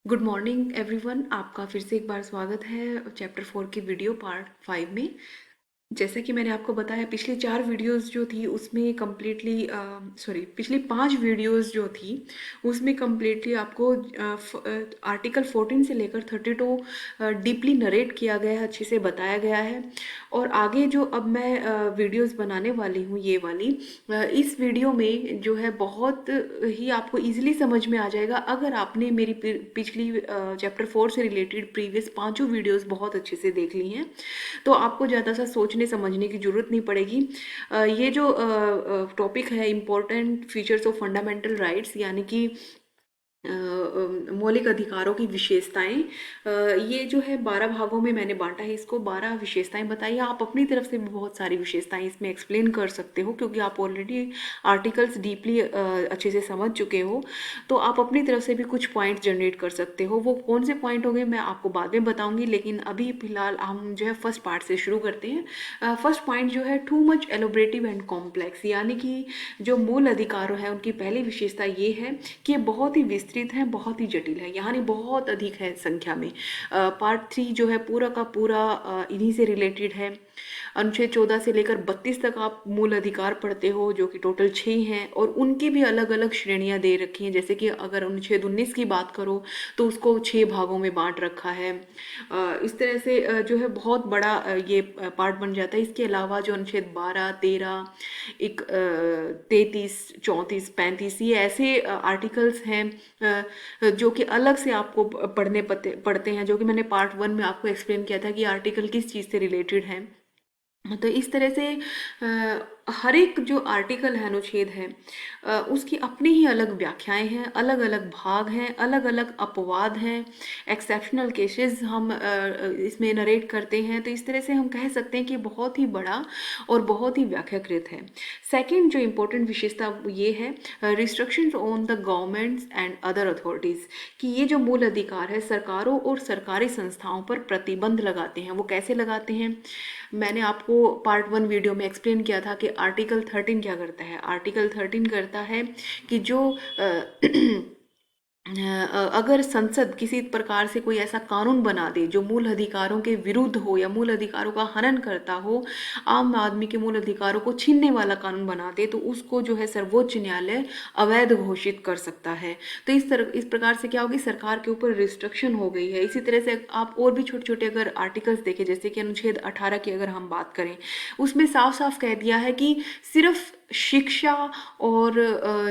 Good morning everyone. आपका फिर से एक बार स्वागत है चैप्टर 4 की वीडियो पार्ट 5 में। जैसा कि मैंने आपको बताया, पिछली 4 वीडियोस जो थी उसमें कम्प्लीटली पिछली 5 वीडियोस जो थी उसमें कम्प्लीटली आपको आर्टिकल 14 से लेकर 32 डीपली नरेट किया गया है, अच्छे से बताया गया है। और आगे जो अब मैं वीडियोस बनाने वाली हूँ ये वाली, इस वीडियो में जो है बहुत ही आपको इजीली समझ में आ जाएगा अगर आपने मेरी पिछली चैप्टर 4 से रिलेटेड प्रीवियस 5 वीडियोस बहुत अच्छे से देख ली हैं। तो आपको ज़्यादा सा सोचने समझने की ज़रूरत नहीं पड़ेगी। ये जो टॉपिक है important features of fundamental rights, यानी कि मौलिक अधिकारों की विशेषताएं, ये जो है 12 भागों में मैंने बांटा है इसको। 12 विशेषताएं बताइए। आप अपनी तरफ से भी बहुत सारी विशेषताएं इसमें एक्सप्लेन कर सकते हो, क्योंकि आप ऑलरेडी आर्टिकल्स डीपली अच्छे से समझ चुके हो। तो आप अपनी तरफ से भी कुछ पॉइंट जनरेट कर सकते हो। वो कौन से पॉइंट होंगे मैं आपको बाद में बताऊंगी, लेकिन अभी फिलहाल हम जो है फर्स्ट पार्ट से शुरू करते हैं। फर्स्ट पॉइंट जो है टू मच एलोबरेटिव एंड कॉम्प्लेक्स, यानी कि जो मूल अधिकार है उनकी पहली विशेषता ये है कि ये बहुत ही विस्तृत है, बहुत ही जटिल है, यानी बहुत अधिक है संख्या में। पार्ट 3 जो है पूरा का पूरा इन्हीं से रिलेटेड है। अनुच्छेद 14 से लेकर 32 तक आप मूल अधिकार पढ़ते हो, जो कि टोटल 6 हैं, और उनकी भी अलग अलग श्रेणियां दे रखी हैं। जैसे कि अगर अनुच्छेद 19 की बात करो तो उसको 6 भागों में बांट रखा है। इस तरह से जो है बहुत बड़ा ये पार्ट बन जाता है। इसके अलावा जो अनुच्छेद 12, 13, 33, 34, 35, ये ऐसे आर्टिकल्स हैं जो कि अलग से आपको पढ़ते हैं, जो कि मैंने पार्ट 1 में आपको एक्सप्लेन किया था कि आर्टिकल किस चीज़ से रिलेटेड है। तो इस तरह से हर एक जो आर्टिकल है, अनुच्छेद है, उसकी अपनी ही अलग व्याख्याएं हैं, अलग अलग भाग हैं, अलग अलग अपवाद हैं, एक्सेप्शनल केसेस हम इसमें नरेट करते हैं। तो इस तरह से हम कह सकते हैं कि बहुत ही बड़ा और बहुत ही व्याख्याकृत है। सेकंड जो इम्पोर्टेंट विशेषता ये है, restrictions on the governments and other authorities, कि ये जो मूल अधिकार है सरकारों और सरकारी संस्थाओं पर प्रतिबंध लगाते हैं। वो कैसे लगाते हैं? मैंने आपको पार्ट 1 वीडियो में एक्सप्लेन किया था कि आर्टिकल 13 क्या करता है। आर्टिकल 13 करता है कि जो अगर संसद किसी प्रकार से कोई ऐसा कानून बना दे जो मूल अधिकारों के विरुद्ध हो या मूल अधिकारों का हनन करता हो, आम आदमी के मूल अधिकारों को छीनने वाला कानून बना दे, तो उसको जो है सर्वोच्च न्यायालय अवैध घोषित कर सकता है। तो इस प्रकार से क्या होगी, सरकार के ऊपर रिस्ट्रिक्शन हो गई है। इसी तरह से आप और भी छोटे छोटे अगर आर्टिकल्स देखें, जैसे कि अनुच्छेद 18 की अगर हम बात करें, उसमें साफ साफ कह दिया है कि सिर्फ शिक्षा और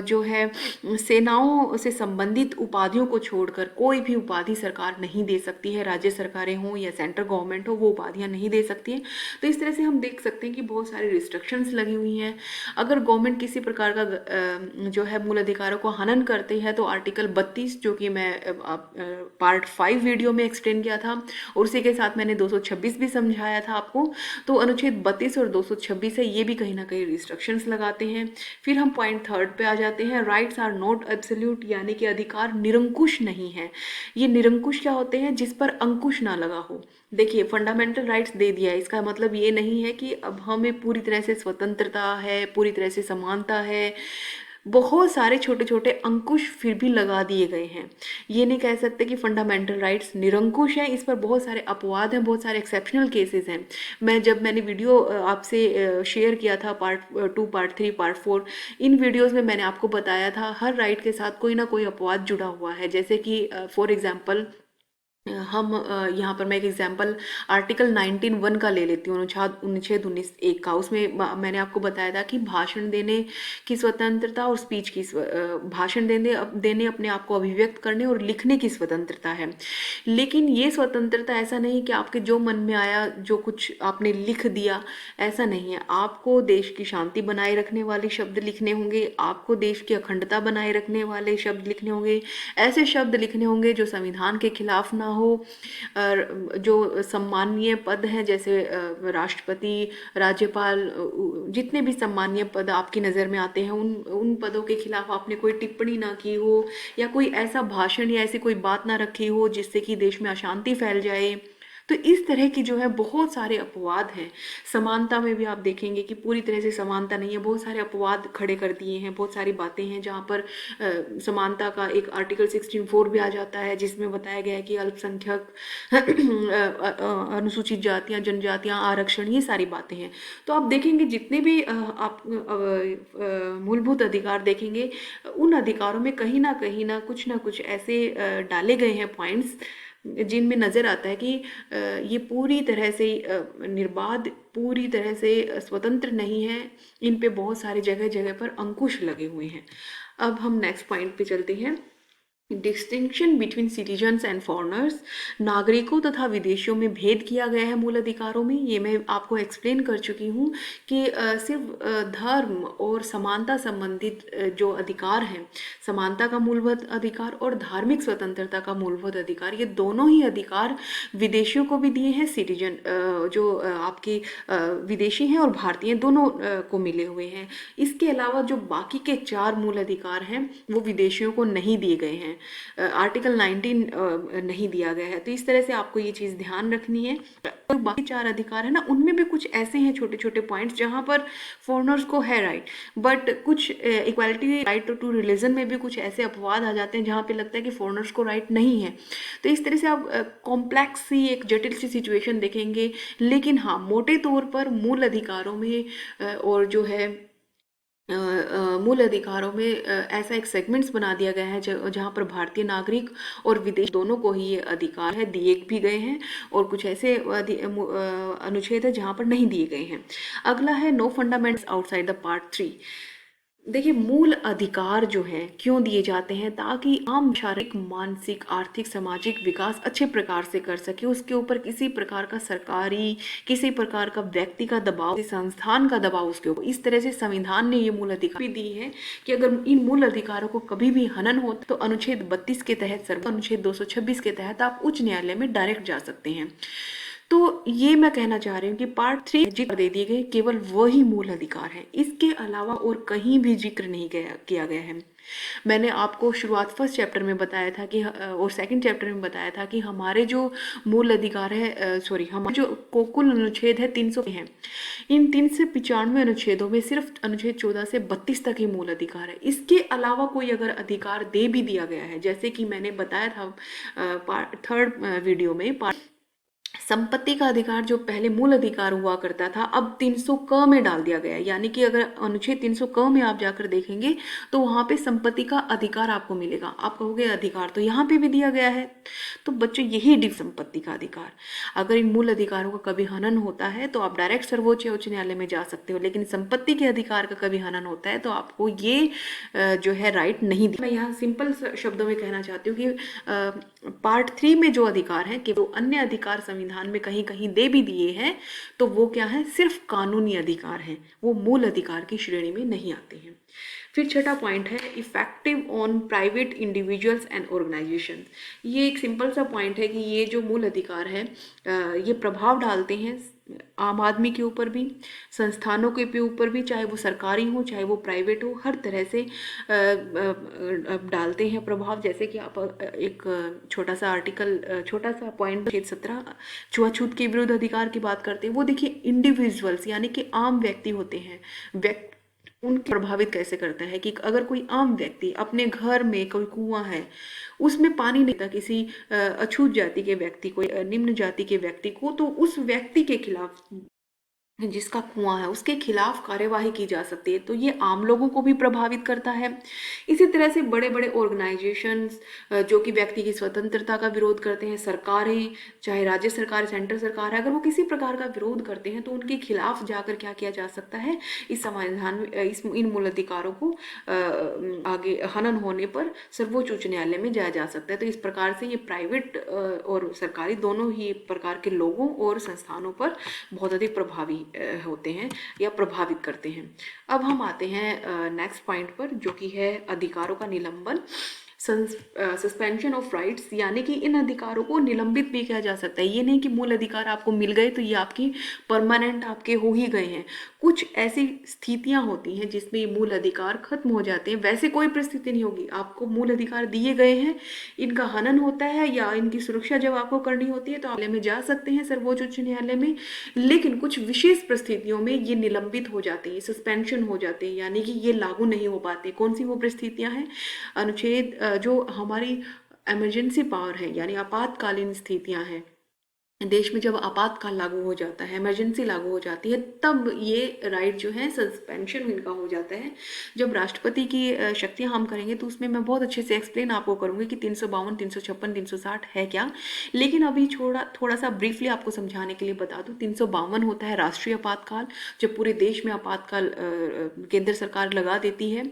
जो है सेनाओं से संबंधित उपाधियों को छोड़कर कोई भी उपाधि सरकार नहीं दे सकती है। राज्य सरकारें हों या सेंट्रल गवर्नमेंट हो, वो उपाधियां नहीं दे सकती हैं। तो इस तरह से हम देख सकते हैं कि बहुत सारी रिस्ट्रिक्शंस लगी हुई हैं। अगर गवर्नमेंट किसी प्रकार का जो है मूल अधिकारों को हनन करते हैं, तो आर्टिकल 32, जो कि मैं पार्ट 5 वीडियो में एक्सप्लेन किया था, और उसी के साथ मैंने 226 भी समझाया था आपको। तो अनुच्छेद 32 और 226 है, ये भी कहीं ना कहीं रिस्ट्रिक्शंस लगाते हैं। फिर हम पॉइंट थर्ड पे आ जाते हैं, राइट्स आर नॉट एब्सोल्यूट, यानी कि अधिकार निरंकुश नहीं है। ये निरंकुश क्या होते हैं? जिस पर अंकुश ना लगा हो। देखिए, फंडामेंटल राइट्स दे दिया है, इसका मतलब ये नहीं है कि अब हमें पूरी तरह से स्वतंत्रता है, पूरी तरह से समानता है। बहुत सारे छोटे छोटे अंकुश फिर भी लगा दिए गए हैं। ये नहीं कह सकते कि फंडामेंटल राइट्स निरंकुश हैं। इस पर बहुत सारे अपवाद हैं, बहुत सारे एक्सेप्शनल केसेस हैं। मैंने वीडियो आपसे शेयर किया था पार्ट 2, पार्ट 3, पार्ट 4, इन वीडियोस में मैंने आपको बताया था हर राइट के साथ कोई ना कोई अपवाद जुड़ा हुआ है। जैसे कि फॉर एग्जांपल हम यहाँ पर मैं एक एग्जांपल आर्टिकल 19(1) का ले लेती हूँ, अनुच्छेद 19(1) का। उसमें मैंने आपको बताया था कि भाषण देने की स्वतंत्रता और स्पीच की भाषण देने अपने आप को अभिव्यक्त करने और लिखने की स्वतंत्रता है। लेकिन ये स्वतंत्रता ऐसा नहीं कि आपके जो मन में आया जो कुछ आपने लिख दिया, ऐसा नहीं है। आपको देश की शांति बनाए रखने वाले शब्द लिखने होंगे, आपको देश की अखंडता बनाए रखने वाले शब्द लिखने होंगे, ऐसे शब्द लिखने होंगे जो संविधान के खिलाफ ना हो। जो सम्माननीय पद हैं, जैसे राष्ट्रपति, राज्यपाल, जितने भी सम्माननीय पद आपकी नज़र में आते हैं, उन पदों के खिलाफ आपने कोई टिप्पणी ना की हो, या कोई ऐसा भाषण या ऐसी कोई बात ना रखी हो जिससे कि देश में अशांति फैल जाए। तो इस तरह की जो है बहुत सारे अपवाद हैं। समानता में भी आप देखेंगे कि पूरी तरह से समानता नहीं है, बहुत सारे अपवाद खड़े कर दिए हैं, बहुत सारी बातें हैं जहाँ पर समानता का एक आर्टिकल 16(4) भी आ जाता है, जिसमें बताया गया है कि अल्पसंख्यक अनुसूचित जातियाँ, जनजातियाँ, आरक्षण, ये सारी बातें हैं। तो आप देखेंगे जितने भी आप मूलभूत अधिकार देखेंगे, उन अधिकारों में कहीं ना कुछ ऐसे डाले गए हैं पॉइंट्स जिनमें नज़र आता है कि ये पूरी तरह से निर्बाध, पूरी तरह से स्वतंत्र नहीं है। इन पे बहुत सारी जगह जगह पर अंकुश लगे हुए हैं। अब हम नेक्स्ट पॉइंट पे चलते हैं। Distinction between citizens and foreigners, नागरिकों तथा विदेशियों में भेद किया गया है मूल अधिकारों में। ये मैं आपको एक्सप्लेन कर चुकी हूँ कि सिर्फ धर्म और समानता संबंधित जो अधिकार हैं, समानता का मूलभूत अधिकार और धार्मिक स्वतंत्रता का मूलभूत अधिकार, ये दोनों ही अधिकार विदेशियों को भी दिए हैं, सिटीजन जो आपकी विदेशी हैं और भारतीय दोनों को मिले हुए हैं। इसके अलावा जो बाकी के 4 मूल अधिकार हैं वो विदेशियों को नहीं दिए गए हैं, आर्टिकल 19 नहीं दिया गया है। तो इस तरह से आपको ये चीज़ ध्यान रखनी है। तो बाकी 4 अधिकार है ना, उनमें भी कुछ ऐसे हैं छोटे छोटे पॉइंट्स जहाँ पर फॉरनर्स को है राइट, बट कुछ इक्वालिटी राइट टू रिलीजन में भी कुछ ऐसे अपवाद आ जाते हैं जहाँ पे लगता है कि फॉरनर्स को राइट नहीं है। तो इस तरह से आप कॉम्प्लेक्स सी एक जटिल सी सिचुएशन देखेंगे। लेकिन हाँ, मोटे तौर पर मूल अधिकारों में और जो है मूल अधिकारों में ऐसा एक सेगमेंट्स बना दिया गया है जहाँ पर भारतीय नागरिक और विदेश दोनों को ही ये अधिकार है, दिए भी गए हैं, और कुछ ऐसे अनुच्छेद है जहाँ पर नहीं दिए गए हैं। अगला है नो फंडामेंट्स आउटसाइड द पार्ट 3। देखिए, मूल अधिकार जो है क्यों दिए जाते हैं, ताकि आम शारीरिक, मानसिक, आर्थिक, सामाजिक विकास अच्छे प्रकार से कर सके। उसके ऊपर किसी प्रकार का सरकारी, किसी प्रकार का व्यक्ति का दबाव, किसी संस्थान का दबाव उसके ऊपर, इस तरह से संविधान ने ये मूल अधिकार भी दी है कि अगर इन मूल अधिकारों को कभी भी हनन हो तो अनुच्छेद 32 के तहत, अनुच्छेद 226 के तहत आप उच्च न्यायालय में डायरेक्ट जा सकते हैं। तो ये मैं कहना चाह रही हूँ कि पार्ट 3 जिक्र दे दिए गए केवल वही मूल अधिकार है, इसके अलावा और कहीं भी जिक्र नहीं किया गया है। मैंने आपको शुरुआत फर्स्ट चैप्टर में बताया था कि और सेकंड चैप्टर में बताया था कि हमारे जो मूल अधिकार है, हमारे जो कुल अनुच्छेद है 300 हैं। इन 395 अनुच्छेदों में सिर्फ अनुच्छेद 14 से 32 तक ही मूल अधिकार है। इसके अलावा कोई अगर अधिकार दे भी दिया गया है, जैसे कि मैंने बताया था थर्ड वीडियो में, संपत्ति का अधिकार जो पहले मूल अधिकार हुआ करता था, अब 300 क में डाल दिया गया है। यानी कि अगर अनुच्छेद 300 क में आप जाकर देखेंगे तो वहाँ पे संपत्ति का अधिकार आपको मिलेगा। आप कहोगे अधिकार तो यहाँ पे भी दिया गया है। तो बच्चों, यही संपत्ति का अधिकार, अगर इन मूल अधिकारों का कभी हनन होता है तो आप डायरेक्ट सर्वोच्च उच्च न्यायालय में जा सकते हो, लेकिन संपत्ति के अधिकार का कभी हनन होता है तो आपको ये जो है राइट नहीं दी। मैं यहाँ सिंपल शब्दों में कहना चाहती हूँ कि पार्ट 3 में जो अधिकार है कि वो अन्य अधिकार संविधान में कहीं कहीं दे भी दिए हैं, तो वो क्या है, सिर्फ कानूनी अधिकार हैं, वो मूल अधिकार की श्रेणी में नहीं आते हैं। फिर छठा पॉइंट है effective on private individuals and organisation. ये एक सिंपल सा पॉइंट है कि ये जो मूल अधिकार है ये प्रभाव डालते हैं आम आदमी के ऊपर भी, संस्थानों के ऊपर भी, चाहे वो सरकारी हो चाहे वो प्राइवेट हो, हर तरह से डालते हैं प्रभाव। जैसे कि आप एक छोटा सा आर्टिकल, छोटा सा पॉइंट 17 छुआछूत के विरुद्ध अधिकार की बात करते हैं। वो देखिए, इंडिविजुअल्स यानी कि आम व्यक्ति होते हैं, उनके प्रभावित कैसे करता है कि अगर कोई आम व्यक्ति अपने घर में कोई कुआं है, उसमें पानी नहीं था किसी अछूत जाति के व्यक्ति को, निम्न जाति के व्यक्ति को, तो उस व्यक्ति के खिलाफ, जिसका कुआं है, उसके खिलाफ कार्यवाही की जा सकती है। तो ये आम लोगों को भी प्रभावित करता है। इसी तरह से बड़े बड़े ऑर्गेनाइजेशंस जो कि व्यक्ति की स्वतंत्रता का विरोध करते हैं, सरकारें, चाहे राज्य सरकार, सेंट्रल सरकार है, अगर वो किसी प्रकार का विरोध करते हैं तो उनके खिलाफ जाकर क्या किया जा सकता है, इस संविधान में इन मूल अधिकारों को आगे हनन होने पर सर्वोच्च उच्च न्यायालय में जाया जा सकता है। तो इस प्रकार से ये प्राइवेट और सरकारी दोनों ही प्रकार के लोगों और संस्थानों पर बहुत अधिक प्रभावी होते हैं या प्रभावित करते हैं। अब हम आते हैं नेक्स्ट पॉइंट पर, जो कि है अधिकारों का निलंबन। सस्पेंशन ऑफ राइट्स, यानी कि इन अधिकारों को निलंबित भी किया जा सकता है। ये नहीं कि मूल अधिकार आपको मिल गए तो ये आपकी परमानेंट आपके हो ही गए हैं। कुछ ऐसी स्थितियां होती हैं जिसमें ये मूल अधिकार खत्म हो जाते हैं। वैसे कोई परिस्थिति नहीं होगी, आपको मूल अधिकार दिए गए हैं, इनका हनन होता है या इनकी सुरक्षा जब आपको करनी होती है तो आप न्यायालय में जा सकते हैं, सर्वोच्च उच्च न्यायालय में। लेकिन कुछ विशेष परिस्थितियों में ये निलंबित हो जाते हैं, सस्पेंशन हो जाते हैं, यानी कि ये लागू नहीं हो पाते। कौन सी वो परिस्थितियां हैं? अनुच्छेद जो हमारी इमरजेंसी पावर है, यानी आपातकालीन स्थितियां हैं, देश में जब आपातकाल लागू हो जाता है, इमरजेंसी लागू हो जाती है, तब ये राइट जो है सस्पेंशन इनका हो जाता है। जब राष्ट्रपति की शक्तियां हम करेंगे तो उसमें मैं बहुत अच्छे से एक्सप्लेन आपको करूंगी कि 352, 356, 360 है क्या। लेकिन अभी थोड़ा थोड़ा सा ब्रीफली आपको समझाने के लिए बता दूं, 352 होता है राष्ट्रीय आपातकाल, जब पूरे देश में आपातकाल केंद्र सरकार लगा देती है।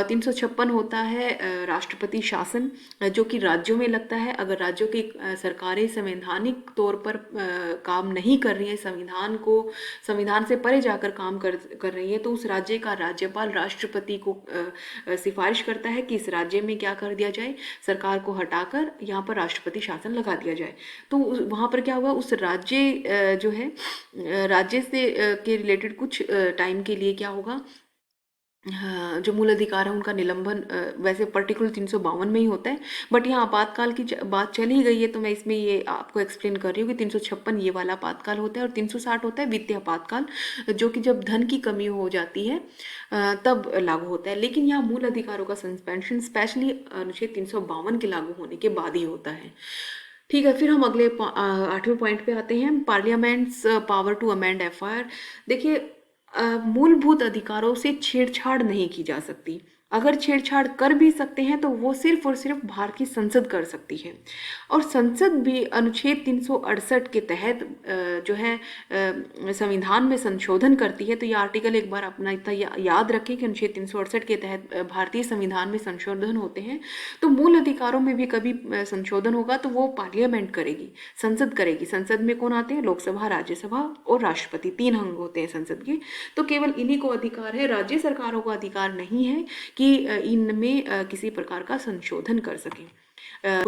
356 होता है राष्ट्रपति शासन, जो कि राज्यों में लगता है। अगर राज्यों की सरकारें संवैधानिक तौर पर काम नहीं कर रही है, संविधान से परे जाकर काम कर रही है, तो उस राज्य का राज्यपाल राष्ट्रपति को सिफारिश करता है कि इस राज्य में क्या कर दिया जाए, सरकार को हटाकर यहाँ पर राष्ट्रपति शासन लगा दिया जाए। तो वहाँ पर क्या हुआ, उस राज्य जो है राज्य से के रिलेटेड कुछ टाइम के लिए क्या होगा, हाँ, जो मूल अधिकार है उनका निलंबन वैसे पर्टिकुलर 352 में ही होता है। बट यहाँ आपातकाल की बात चली गई है तो मैं इसमें ये आपको एक्सप्लेन कर रही हूँ कि 356 ये वाला आपातकाल होता है, और 360 होता है वित्तीय आपातकाल, जो कि जब धन की कमी हो जाती है तब लागू होता है। लेकिन यहाँ मूल अधिकारों का सस्पेंशन स्पेशली अनुच्छेद 352 के लागू होने के बाद ही होता है। ठीक है, फिर हम अगले 8वें पॉइंट पे आते हैं, parliament's power to amend FIR. देखिए, मूलभूत अधिकारों से छेड़छाड़ नहीं की जा सकती। अगर छेड़छाड़ कर भी सकते हैं तो वो सिर्फ और सिर्फ भारतीय संसद कर सकती है। और संसद भी अनुच्छेद 368 के तहत जो है संविधान में संशोधन करती है। तो ये आर्टिकल एक बार अपना इतना याद रखें कि अनुच्छेद 368 के तहत भारतीय संविधान में संशोधन होते हैं। तो मूल अधिकारों में भी कभी संशोधन होगा तो वो पार्लियामेंट करेगी, संसद करेगी। संसद में कौन आते हैं? लोकसभा, राज्यसभा और राष्ट्रपति, 3 अंग होते हैं संसद के। तो केवल इन्हीं को अधिकार है, राज्य सरकारों को अधिकार नहीं है कि इनमें किसी प्रकार का संशोधन कर सकें।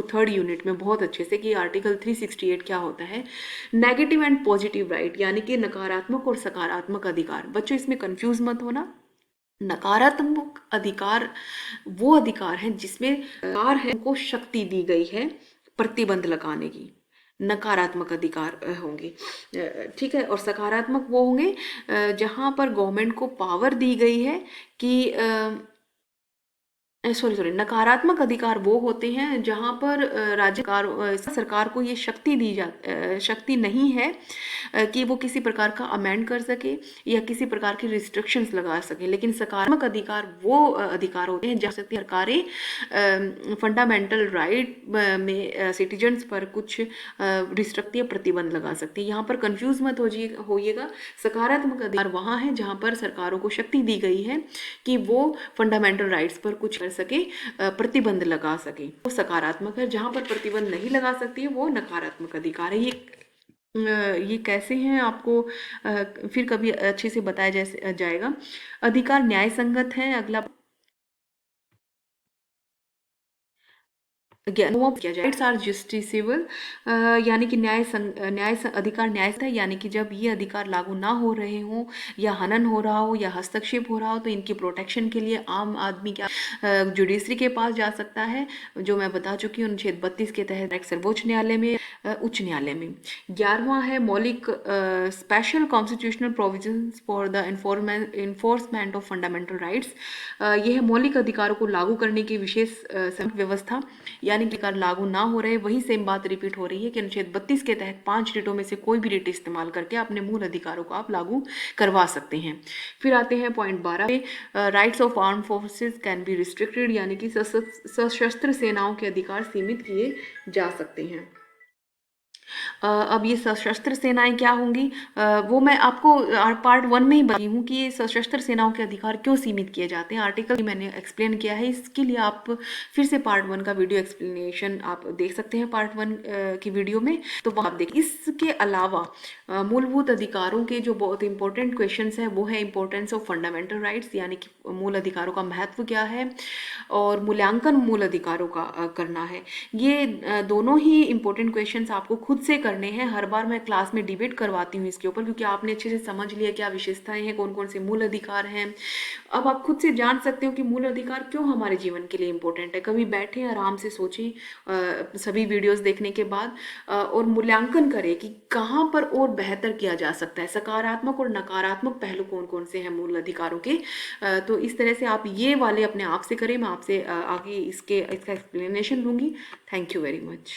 थर्ड यूनिट में बहुत अच्छे से कि आर्टिकल 368 क्या होता है, नेगेटिव एंड पॉजिटिव राइट, यानी कि नकारात्मक और सकारात्मक अधिकार। बच्चों इसमें कंफ्यूज मत होना। नकारात्मक अधिकार वो अधिकार हैं जिसमें सरकार है को शक्ति दी गई है प्रतिबंध लगाने की, नकारात्मक अधिकार होंगे। ठीक है, और सकारात्मक वो होंगे जहां पर गवर्नमेंट को पावर दी गई है कि सॉरी, नकारात्मक अधिकार वो होते हैं जहां पर सरकार को ये शक्ति नहीं है कि वो किसी प्रकार का अमेंड कर सके या किसी प्रकार की रिस्ट्रिक्शंस लगा सके। लेकिन सकारात्मक अधिकार वो अधिकार होते हैं जहाँ सरकारें फंडामेंटल राइट में सिटीजन्स पर कुछ रिस्ट्रिक्ट या प्रतिबंध लगा सकती है। यहाँ पर कंफ्यूज मत होइएगा। सकारात्मक अधिकार वहाँ है जहाँ पर सरकारों को शक्ति दी गई है कि वो फंडामेंटल राइट्स पर कुछ कर सके, प्रतिबंध लगा सके, वो सकारात्मक है। जहां पर प्रतिबंध नहीं लगा सकती है वो नकारात्मक अधिकार है। ये कैसे हैं आपको फिर कभी अच्छे से बताया जाएगा। अधिकार न्याय संगत है। अगला राइट्स आर जस्टिसेबल, यानी कि अधिकार न्याय है, यानी कि जब ये अधिकार लागू ना हो रहे हों या हनन हो रहा हो या हस्तक्षेप हो रहा हो तो इनकी प्रोटेक्शन के लिए आम आदमी क्या जुडिशरी के पास जा सकता है, जो मैं बता चुकी हूँ अनुच्छेद 32 के तहत सर्वोच्च न्यायालय में, उच्च न्यायालय में। 11वां है मौलिक special constitutional provisions for the enforcement of fundamental rights. यह है मौलिक अधिकारों को लागू करने की विशेष व्यवस्था, यानी कि अधिकार लागू ना हो रहे, वही सेम बात रिपीट हो रही है कि अनुच्छेद 32 के तहत 5 रिटों में से कोई भी रिट इस्तेमाल करके अपने मूल अधिकारों को आप लागू करवा सकते हैं। फिर आते हैं पॉइंट 12 पे, rights of arm forces can be restricted, यानी कि सशस्त्र सेनाओं के अधिकार सीमित किए जा सकते हैं। अब ये सशस्त्र सेनाएँ क्या होंगी, वो मैं आपको पार्ट 1 में ही बताई हूँ कि ये सशस्त्र सेनाओं के अधिकार क्यों सीमित किए जाते हैं। आर्टिकल मैंने एक्सप्लेन किया है, इसके लिए आप फिर से पार्ट 1 का वीडियो एक्सप्लेनेशन आप देख सकते हैं पार्ट 1 की वीडियो में, तो वहाँ आप देखिए। इसके अलावा मूलभूत अधिकारों के जो बहुत इंपॉर्टेंट क्वेश्चंस हैं वो है इंपॉर्टेंस ऑफ फंडामेंटल राइट्स, यानी कि मूल अधिकारों का महत्व क्या है, और मूल्यांकन मूल अधिकारों का करना है। ये दोनों ही इंपॉर्टेंट क्वेश्चंस आपको खुद से करने हैं। हर बार मैं क्लास में डिबेट करवाती हूँ इसके ऊपर, क्योंकि आपने अच्छे से समझ लिया क्या विशेषताएं हैं, कौन कौन से मूल अधिकार हैं। अब आप खुद से जान सकते हो कि मूल अधिकार क्यों हमारे जीवन के लिए इम्पोर्टेंट है। कभी बैठे आराम से सोचें सभी वीडियोस देखने के बाद, और मूल्यांकन करें कि कहाँ पर और बेहतर किया जा सकता है, सकारात्मक और नकारात्मक पहलू कौन कौन से हैं मूल अधिकारों के। तो इस तरह से आप ये वाले अपने आप से करें। मैं आपसे आगे इसका एक्सप्लेनेशन दूंगी। Thank you very much.